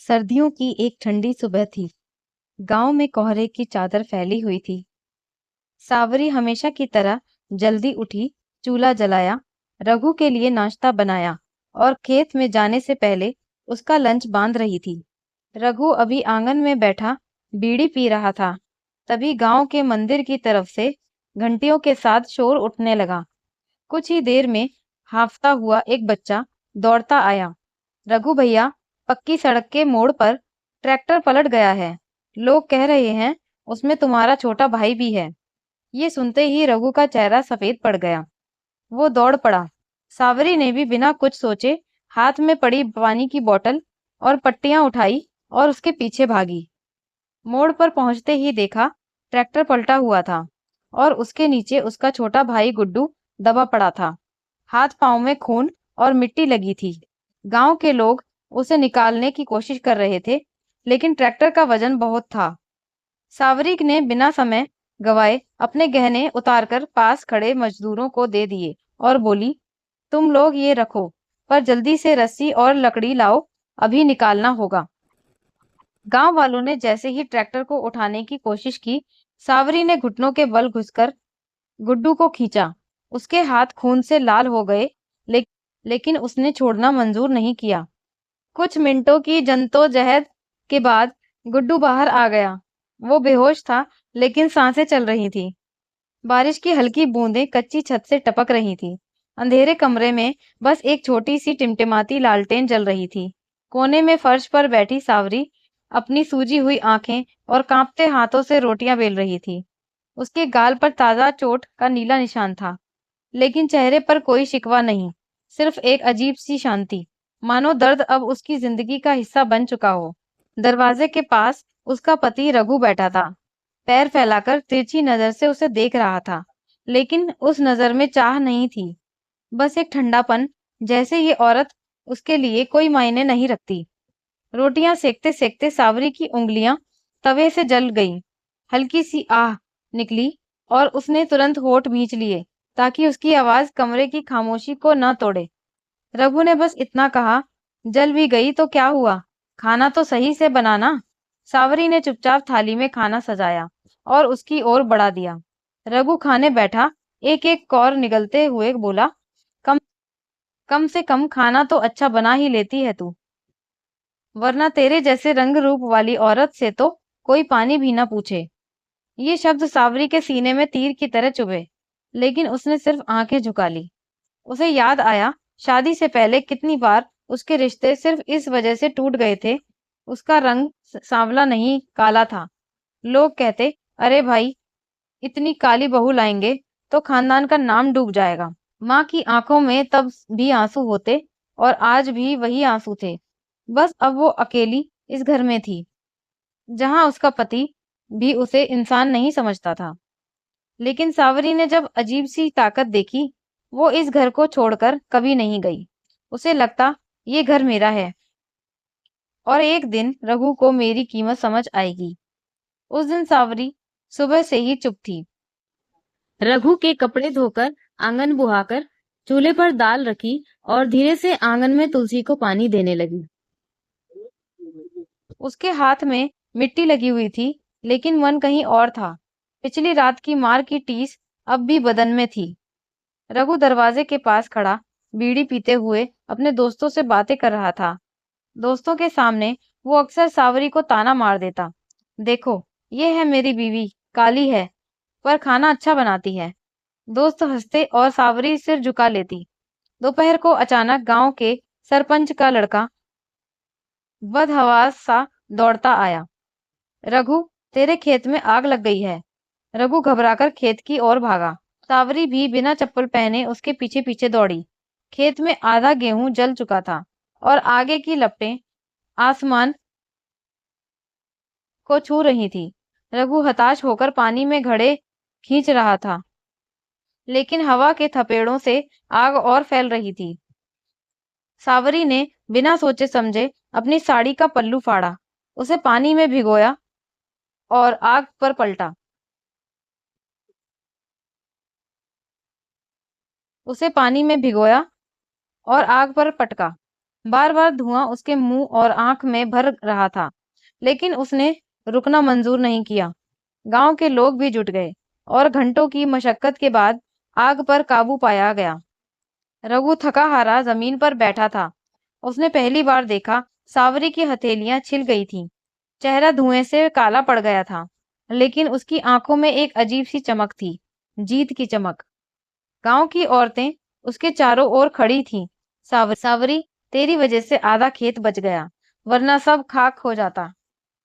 सर्दियों की एक ठंडी सुबह थी। गांव में कोहरे की चादर फैली हुई थी। सावरी हमेशा की तरह जल्दी उठी, चूल्हा जलाया, रघु के लिए नाश्ता बनाया और खेत में जाने से पहले उसका लंच बांध रही थी। रघु अभी आंगन में बैठा बीड़ी पी रहा था। तभी गांव के मंदिर की तरफ से घंटियों के साथ शोर उठने लगा। कुछ ही देर में हांफता हुआ एक बच्चा दौड़ता आया। रघु भैया, पक्की सड़क के मोड़ पर ट्रैक्टर पलट गया है। लोग कह रहे हैं उसमें तुम्हारा छोटा भाई भी है। ये सुनते ही रघु का चेहरा सफेद पड़ गया। वो दौड़ पड़ा। सावरी ने भी बिना कुछ सोचे हाथ में पड़ी पानी की बोतल और पट्टियां उठाई और उसके पीछे भागी। मोड़ पर पहुंचते ही देखा ट्रैक्टर पलटा हुआ था और उसके नीचे उसका छोटा भाई गुड्डू दबा पड़ा था। हाथ पांव में खून और मिट्टी लगी थी। गांव के लोग उसे निकालने की कोशिश कर रहे थे, लेकिन ट्रैक्टर का वजन बहुत था। सावरिक ने बिना समय गवाए अपने गहने उतारकर पास खड़े मजदूरों को दे दिए और बोली, तुम लोग ये रखो, पर जल्दी से रस्सी और लकड़ी लाओ, अभी निकालना होगा। गांव वालों ने जैसे ही ट्रैक्टर को उठाने की कोशिश की, सावरी ने घुटनों के बल घुसकर गुड्डू को खींचा। उसके हाथ खून से लाल हो गए, ले, लेकिन उसने छोड़ना मंजूर नहीं किया। कुछ मिनटों की जद्दोजहद के बाद गुड्डू बाहर आ गया। वो बेहोश था, लेकिन सांसें चल रही थी। बारिश की हल्की बूंदें कच्ची छत से टपक रही थी। अंधेरे कमरे में बस एक छोटी सी टिमटिमाती लालटेन जल रही थी। कोने में फर्श पर बैठी सावरी अपनी सूजी हुई आंखें और कांपते हाथों से रोटियां बेल रही थी। उसके गाल पर ताजा चोट का नीला निशान था, लेकिन चेहरे पर कोई शिकवा नहीं, सिर्फ एक अजीब सी शांति, मानो दर्द अब उसकी जिंदगी का हिस्सा बन चुका हो। दरवाजे के पास उसका पति रघु बैठा था, पैर फैलाकर तिरछी नजर से उसे देख रहा था, लेकिन उस नजर में चाह नहीं थी, बस एक ठंडापन, जैसे ये औरत उसके लिए कोई मायने नहीं रखती। रोटियां सेकते सेकते सावरी की उंगलियां तवे से जल गईं। हल्की सी आह निकली और उसने तुरंत होठ भींच लिए ताकि उसकी आवाज कमरे की खामोशी को न तोड़े। रघु ने बस इतना कहा, जल भी गई तो क्या हुआ, खाना तो सही से बनाना। सावरी ने चुपचाप थाली में खाना सजाया और उसकी ओर बढ़ा दिया। रघु खाने बैठा, एक एक कौर निगलते हुए बोला, कम कम से कम खाना तो अच्छा बना ही लेती है तू, वरना तेरे जैसे रंग रूप वाली औरत से तो कोई पानी भी ना पूछे। ये शब्द सावरी के सीने में तीर की तरह चुभे, लेकिन उसने सिर्फ आंखें झुका ली। उसे याद आया, शादी से पहले कितनी बार उसके रिश्ते सिर्फ इस वजह से टूट गए थे। उसका रंग सांवला नहीं, काला था। लोग कहते, अरे भाई, इतनी काली बहू लाएंगे तो खानदान का नाम डूब जाएगा। माँ की आंखों में तब भी आंसू होते और आज भी वही आंसू थे। बस अब वो अकेली इस घर में थी, जहां उसका पति भी उसे इंसान नहीं समझता था। लेकिन सावरी ने जब अजीब सी ताकत देखी, वो इस घर को छोड़कर कभी नहीं गई। उसे लगता, ये घर मेरा है और एक दिन रघु को मेरी कीमत समझ आएगी। उस दिन सावरी सुबह से ही चुप थी। रघु के कपड़े धोकर, आंगन बुहाकर, चूल्हे पर दाल रखी और धीरे से आंगन में तुलसी को पानी देने लगी। उसके हाथ में मिट्टी लगी हुई थी, लेकिन मन कहीं और था। पिछली रात की मार की टीस अब भी बदन में थी। रघु दरवाजे के पास खड़ा बीड़ी पीते हुए अपने दोस्तों से बातें कर रहा था। दोस्तों के सामने वो अक्सर सावरी को ताना मार देता, देखो, ये है मेरी बीवी, काली है पर खाना अच्छा बनाती है। दोस्त हंसते और सावरी सिर झुका लेती। दोपहर को अचानक गांव के सरपंच का लड़का बदहवास सा दौड़ता आया, रघु, तेरे खेत में आग लग गई है। रघु घबराकर खेत की ओर भागा। सावरी भी बिना चप्पल पहने उसके पीछे पीछे दौड़ी। खेत में आधा गेहूं जल चुका था और आगे की लपटें आसमान को छू रही थी। रघु हताश होकर पानी में घड़े खींच रहा था, लेकिन हवा के थपेड़ों से आग और फैल रही थी। सावरी ने बिना सोचे समझे अपनी साड़ी का पल्लू फाड़ा, उसे पानी में भिगोया और आग पर पलटा। उसे पानी में भिगोया और आग पर पटका। बार बार धुआं उसके मुंह और आंख में भर रहा था, लेकिन उसने रुकना मंजूर नहीं किया। गांव के लोग भी जुट गए और घंटों की मशक्कत के बाद आग पर काबू पाया गया। रघु थका हारा जमीन पर बैठा था। उसने पहली बार देखा सावरी की हथेलियां छिल गई थीं। चेहरा धुएं से काला पड़ गया था, लेकिन उसकी आंखों में एक अजीब सी चमक थी, जीत की चमक। गांव की औरतें उसके चारों ओर खड़ी थीं। सावरी, तेरी वजह से आधा खेत बच गया, वरना सब खाक हो जाता।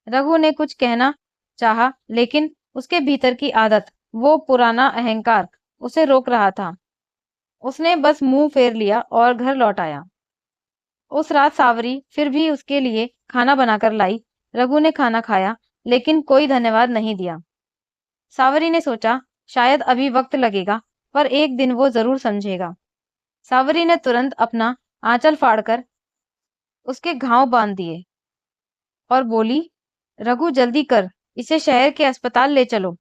रघु ने कुछ कहना चाहा, लेकिन उसके भीतर की आदत, वो पुराना अहंकार उसे रोक रहा था। उसने बस मुंह फेर लिया और घर लौट आया। उस रात सावरी फिर भी उसके लिए खाना बनाकर लाई। रघु ने खाना खाया, लेकिन कोई धन्यवाद नहीं दिया। सावरी ने सोचा, शायद अभी वक्त लगेगा, पर एक दिन वो जरूर समझेगा। सावरी ने तुरंत अपना आंचल फाड़कर उसके घाव बांध दिए और बोली, रघु जल्दी कर, इसे शहर के अस्पताल ले चलो।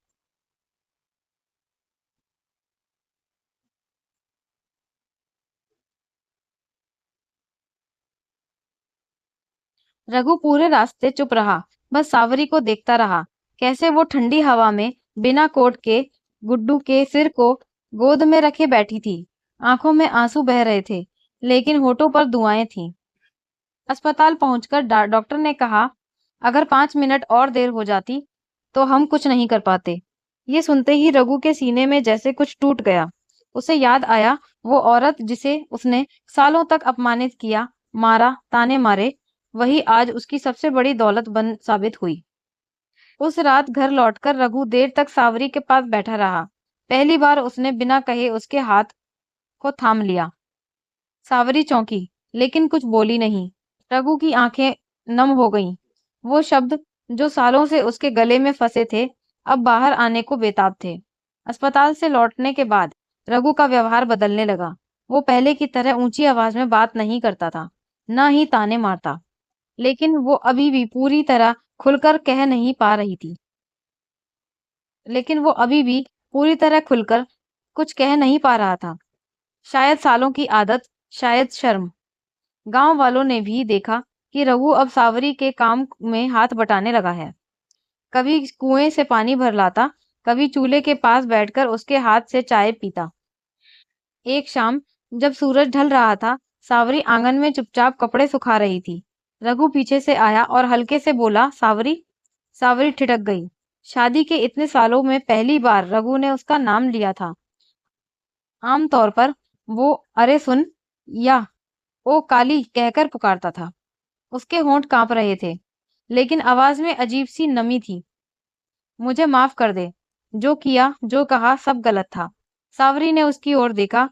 रघु पूरे रास्ते चुप रहा, बस सावरी को देखता रहा। कैसे वो ठंडी हवा में बिना कोट के गुड्डू के सिर को गोद में रखे बैठी थी। आंखों में आंसू बह रहे थे, लेकिन होठों पर दुआएं थीं। अस्पताल पहुंचकर डॉक्टर ने कहा, अगर 5 मिनट और देर हो जाती तो हम कुछ नहीं कर पाते। ये सुनते ही रघु के सीने में जैसे कुछ टूट गया। उसे याद आया वो औरत जिसे उसने सालों तक अपमानित किया, मारा, ताने मारे, वही आज उसकी सबसे बड़ी दौलत बन साबित हुई। उस रात घर लौटकर रघु देर तक सावरी के पास बैठा रहा। पहली बार उसने बिना कहे उसके हाथ को थाम लिया। सावरी चौंकी, लेकिन कुछ बोली नहीं। रघु की आंखें नम हो गईं। वो शब्द जो सालों से उसके गले में फंसे थे, अब बाहर आने को बेताब थे। अस्पताल से लौटने के बाद रघु का व्यवहार बदलने लगा। वो पहले की तरह ऊंची आवाज में बात नहीं करता था, न ही ताने मारता। लेकिन वो अभी भी पूरी तरह खुलकर कह नहीं पा रही थी। लेकिन वो अभी भी पूरी तरह खुलकर कुछ कह नहीं पा रहा था। शायद सालों की आदत, शायद शर्म। गांव वालों ने भी देखा कि रघु अब सावरी के काम में हाथ बटाने लगा है। कभी कुएं से पानी भर लाता, कभी चूल्हे के पास बैठकर उसके हाथ से चाय पीता। एक शाम जब सूरज ढल रहा था, सावरी आंगन में चुपचाप कपड़े सुखा रही थी। रघु पीछे से आया और हल्के से बोला, सावरी। सावरी ठिठक गई। शादी के इतने सालों में पहली बार रघु ने उसका नाम लिया था। आमतौर पर वो अरे सुन या ओ काली कहकर पुकारता था। उसके होंठ कांप रहे थे, लेकिन आवाज में अजीब सी नमी थी। मुझे माफ कर दे, जो किया जो कहा सब गलत था। सावरी ने उसकी ओर देखा।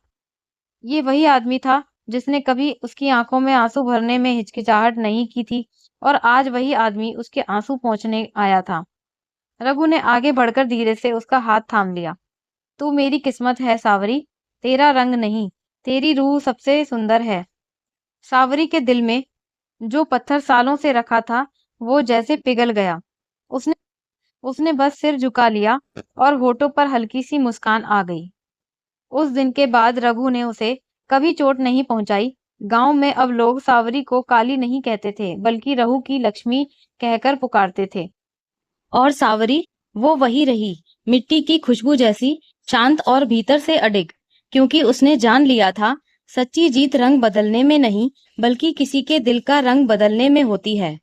ये वही आदमी था जिसने कभी उसकी आंखों में आंसू भरने में हिचकिचाहट नहीं की थी, और आज वही आदमी उसके आंसू पोंछने आया था। रघु ने आगे बढ़कर धीरे से उसका हाथ थाम लिया। तू मेरी किस्मत है सावरी, तेरा रंग नहीं, तेरी रूह सबसे सुंदर है। सावरी के दिल में जो पत्थर सालों से रखा था, वो जैसे पिघल गया। उसने उसने बस सिर झुका लिया और होठों पर हल्की सी मुस्कान आ गई। उस दिन के बाद रघु ने उसे कभी चोट नहीं पहुंचाई। गांव में अब लोग सावरी को काली नहीं कहते थे, बल्कि रहू की लक्ष्मी कहकर पुकारते थे। और सावरी वो वही रही, मिट्टी की खुशबू जैसी, शांत और भीतर से अडिग, क्योंकि उसने जान लिया था सच्ची जीत रंग बदलने में नहीं, बल्कि किसी के दिल का रंग बदलने में होती है।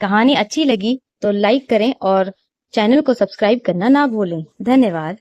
कहानी अच्छी लगी तो लाइक करें और चैनल को सब्सक्राइब करना ना भूलें। धन्यवाद।